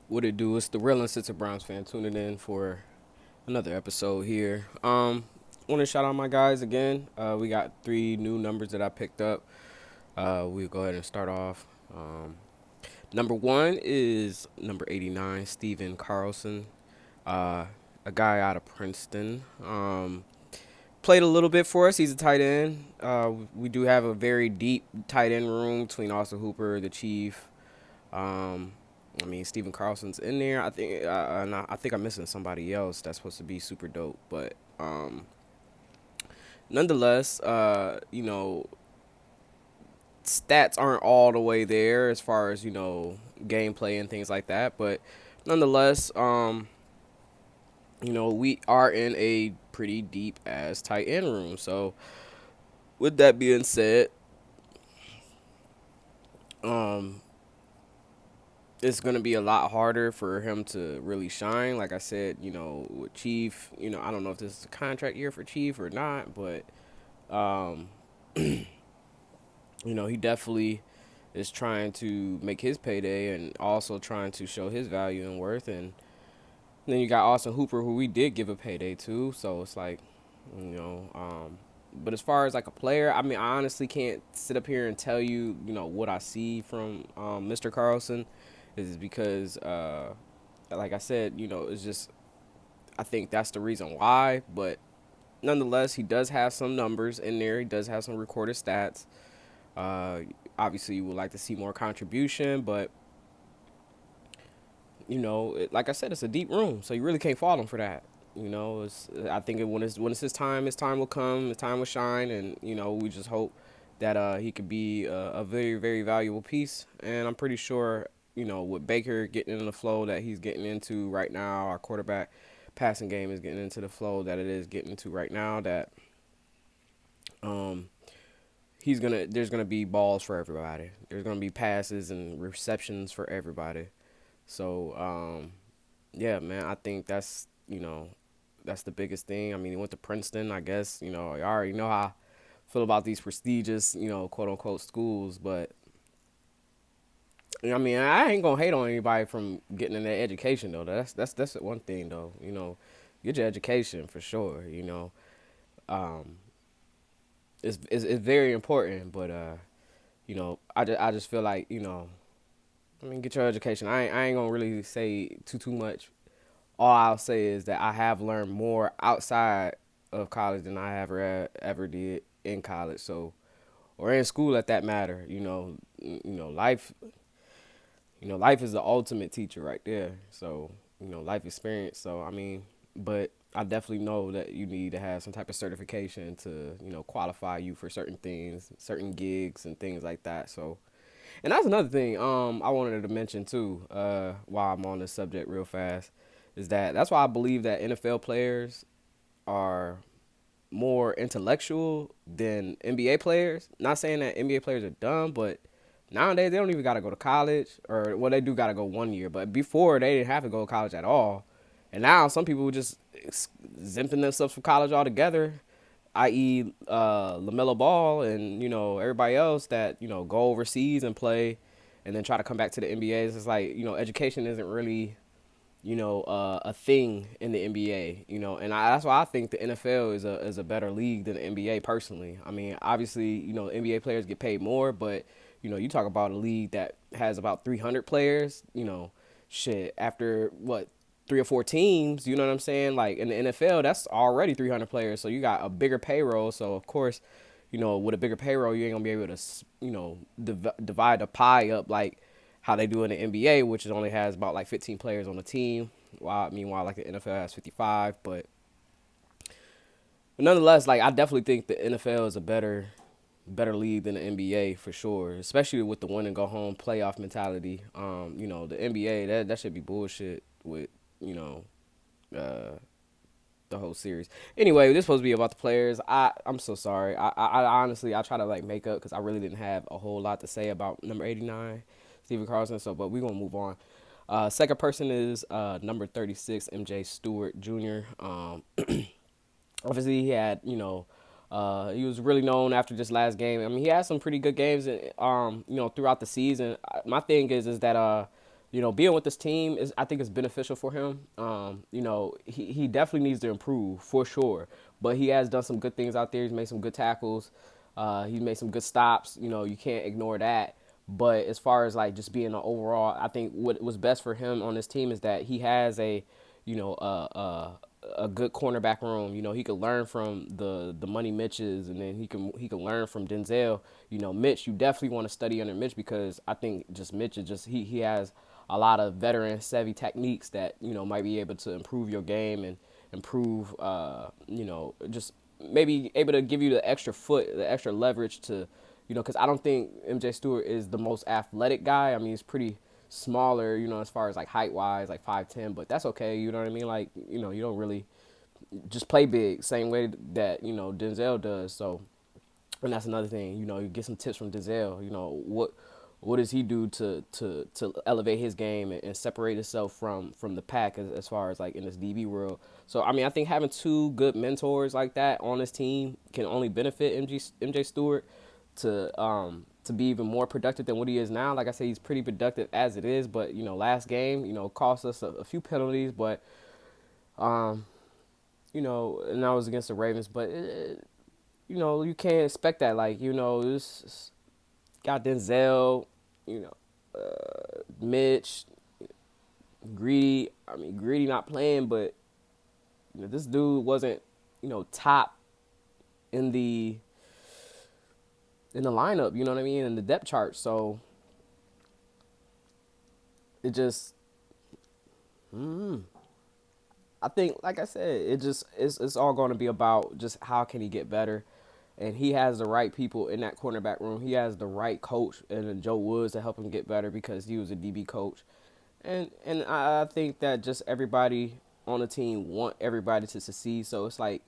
What it do? It's the real and sincere Browns fan tuning in for another episode here. Want to shout out my guys again. We got three new numbers that I picked up. We'll go ahead and start off. Number one is number 89, Stephen Carlson, uh, a guy out of Princeton. Played a little bit for us. He's a tight end. We do have a very deep tight end room between Austin Hooper, the Chief. Um, I mean, Stephen Carlson's in there. I think I'm missing somebody else that's supposed to be super dope. But nonetheless, stats aren't all the way there as far as gameplay and things like that. But nonetheless, we are in a pretty deep ass tight end room. So with that being said, um, it's gonna be a lot harder for him to really shine. Like I said, with Chief, I don't know if this is a contract year for Chief or not, but um, he definitely is trying to make his payday and also trying to show his value and worth. And then you got Austin Hooper, who we did give a payday to. So it's like, you know, um, but as far as like a player, I mean, I honestly can't sit up here and tell you, what I see from Mr. Carlson is because, like I said, it's just I think that's the reason why. But nonetheless, he does have some numbers in there. He does have some recorded stats. Uh, Obviously, you would like to see more contribution, but like I said, it's a deep room, so you really can't fault him for that. I think when it's his time will come, his time will shine, and we just hope that he could be a very very valuable piece. And I'm pretty sure with Baker getting in the flow that he's getting into right now, our quarterback passing game is getting into the flow that it is getting into right now. That um, there's gonna be balls for everybody. There's gonna be passes and receptions for everybody. So yeah, man, I think that's the biggest thing. I mean, he went to Princeton. I guess you already know how I feel about these prestigious quote unquote schools. But I mean, I ain't gonna hate on anybody from getting in their education though. That's one thing though. Get your education for sure. Um, it's very important. But I just feel like I mean, get your education. I ain't gonna really say too much. All I'll say is that I have learned more outside of college than I ever did in college. So, or in school at that matter. Life. Life is the ultimate teacher right there. So, life experience. So, I mean, but I definitely know that you need to have some type of certification to qualify you for certain things, certain gigs and things like that. So, and that's another thing I wanted to mention too, while I'm on this subject real fast, is that's why I believe that NFL players are more intellectual than NBA players. Not saying that NBA players are dumb, but nowadays they don't even gotta go to college, or well they do gotta go 1 year, but before they didn't have to go to college at all. And now some people just exempting themselves from college altogether, i.e., Lamelo Ball and everybody else that go overseas and play, and then try to come back to the NBA. It's just like education isn't really a thing in the NBA. And that's why I think the NFL is a better league than the NBA personally. I mean, obviously NBA players get paid more, but you talk about a league that has about 300 players. Shit, after what 3 or 4 teams, you know what I'm saying? Like in the NFL, that's already 300 players, so you got a bigger payroll. So of course, with a bigger payroll, you ain't gonna be able to, divide the pie up like how they do in the NBA, which only has about like 15 players on the team. While meanwhile, like the NFL has 55. But nonetheless, like I definitely think the NFL is a better league than the NBA for sure, especially with the win and go home playoff mentality. The NBA that should be bullshit with you know uh, the whole series. Anyway, this is supposed to be about the players. I'm so sorry. I honestly I try to like make up because I really didn't have a whole lot to say about number 89, Stephen Carlson. So, but we're gonna move on. Second person is number 36, MJ Stewart Jr. Obviously he had he was really known after this last game. I mean, he had some pretty good games, throughout the season. My thing is that being with this team is, I think, is beneficial for him. He definitely needs to improve for sure, but he has done some good things out there. He's made some good tackles. He's made some good stops. You can't ignore that. But as far as like just being an overall, I think what was best for him on this team is that he has you know, a good cornerback room. He could learn from the Money Mitches, and then he can learn from Denzel. Mitch, you definitely want to study under Mitch, because I think just Mitch is just he has a lot of veteran savvy techniques that might be able to improve your game and improve just maybe able to give you the extra foot, the extra leverage to because I don't think MJ Stewart is the most athletic guy. I mean, he's pretty smaller, as far as like height wise, like 5'10", but that's okay. You know what I mean? Like, you don't really just play big, same way that, Denzel does. So, and that's another thing, you get some tips from Denzel. What does he do to elevate his game and separate himself from the pack as far as like in this DB world. So, I mean, I think having two good mentors like that on this team can only benefit MJ Stewart to be even more productive than what he is now. Like I said, he's pretty productive as it is, but last game, cost us a few penalties, but and that was against the Ravens, but you can't expect that. Like, this got Denzel, Mitch, Greedy. I mean, Greedy not playing, but this dude wasn't, top in the lineup, you know what I mean, in the depth chart. So it just, I think, like I said, it's all going to be about just how can he get better, and he has the right people in that cornerback room. He has the right coach and Joe Woods to help him get better because he was a DB coach, and I think that just everybody on the team want everybody to succeed. So it's like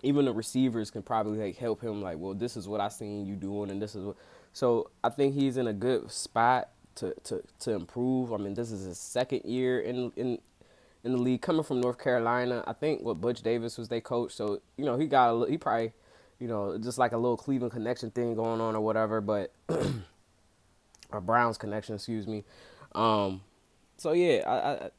even the receivers can probably like help him, like, well, this is what I seen you doing, and this is what. So I think he's in a good spot to improve. I mean, this is his second year in the league, coming from North Carolina. I think what Butch Davis was their coach, so he probably just like a little Cleveland connection thing going on or whatever, but or Browns connection, excuse me. So yeah,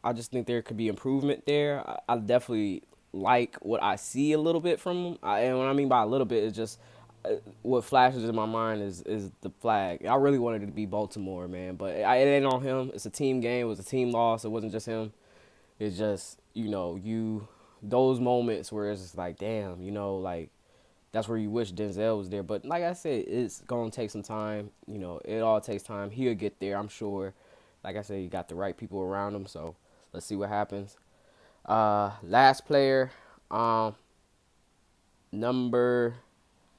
I just think there could be improvement there. I definitely like what I see a little bit from him. And what I mean by a little bit is just what flashes in my mind is the flag. I really wanted it to be Baltimore, man, but it ain't on him. It's a team game. It was a team loss. It wasn't just him. It's just those moments where it's just like, damn, like that's where you wish Denzel was there. But like I said, it's gonna take some time. It all takes time. He'll get there, I'm sure. Like I said, you got the right people around him. So let's see what happens. Last player, number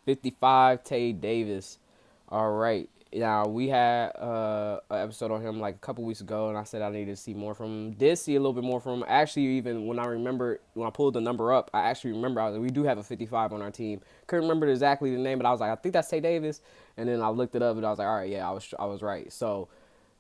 55, Tae Davis. All right. Now, we had an episode on him like a couple weeks ago, and I said I needed to see more from him. Did see a little bit more from him. Actually, even when I pulled the number up, I actually remember we do have a 55 on our team. Couldn't remember exactly the name, but I was like, I think that's Tae Davis. And then I looked it up, and I was like, all right, yeah, I was right. So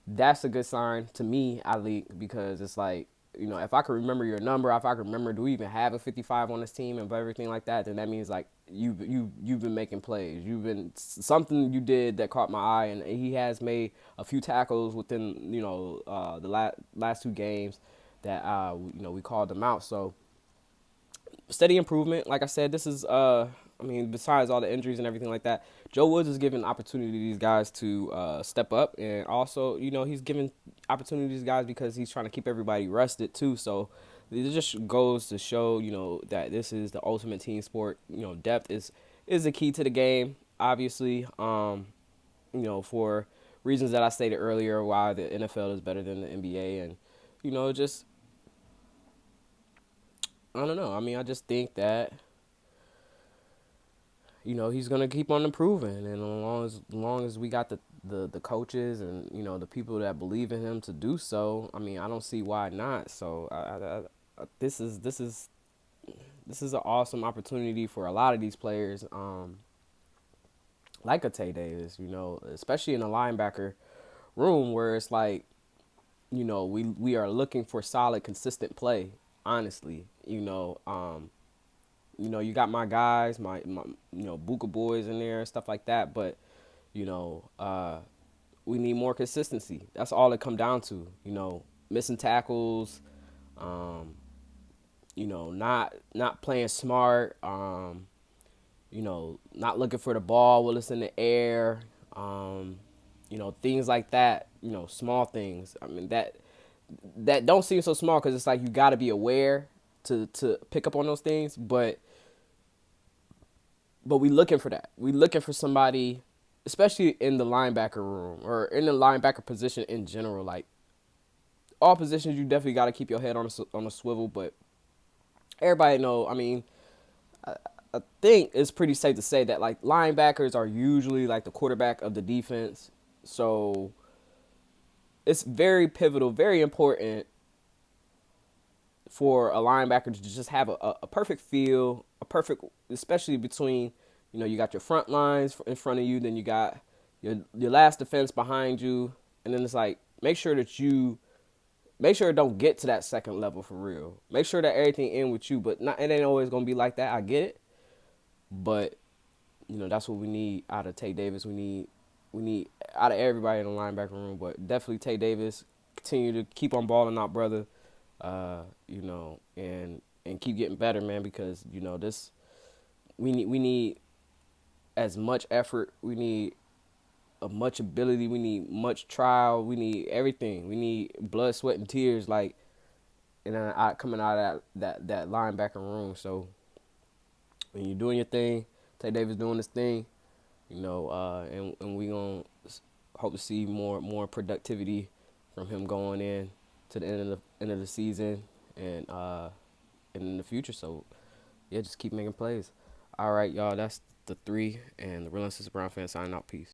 that's a good sign to me, I leak, because it's like, if I could remember your number, if I could remember, do we even have a 55 on this team and everything like that, then that means like you've been making plays. You've been something you did that caught my eye, and he has made a few tackles within the last two games that we called them out. So steady improvement. Like I said, this is I mean, besides all the injuries and everything like that, Joe Woods is giving opportunity to these guys to step up, and also he's giving opportunity to these guys because he's trying to keep everybody rested too. So it just goes to show that this is the ultimate team sport. Depth is the key to the game, obviously. For reasons that I stated earlier, why the NFL is better than the NBA, and just I don't know. I mean, I just think that he's gonna keep on improving, and as long as we got the coaches and the people that believe in him to do so, I mean, I don't see why not. So this is an awesome opportunity for a lot of these players, like a Tae Davis, especially in the linebacker room where it's like, we are looking for solid, consistent play. Honestly, you got my guys, my Buka boys in there and stuff like that, but we need more consistency. That's all it come down to. Missing tackles, um, not playing smart, not looking for the ball while it's in the air, um, things like that. Small things. I mean that don't seem so small because it's like you got to be aware to pick up on those things, but we looking for that. We looking for somebody, especially in the linebacker room or in the linebacker position in general. Like all positions, you definitely got to keep your head on a swivel. But everybody know. I mean, I think it's pretty safe to say that like linebackers are usually like the quarterback of the defense. So it's very pivotal, very important for a linebacker to just have a perfect feel, a perfect, especially between, you got your front lines in front of you, then you got your last defense behind you, and then it's like make sure it don't get to that second level for real. Make sure that everything in with you, but not it ain't always gonna be like that. I get it, but that's what we need out of Tae Davis. We need out of everybody in the linebacker room, but definitely Tae Davis. Continue to keep on balling out, brother. And keep getting better, man, because this we need as much effort, we need a much ability, we need much trial, we need everything, we need blood, sweat, and tears, like and coming out of that linebacker room. So when you're doing your thing, Tay Davis doing his thing, and we gonna hope to see more productivity from him going in to the end of the season and in the future. So yeah, just keep making plays. All right, y'all. That's the three and the Real Brown fans signing out. Peace.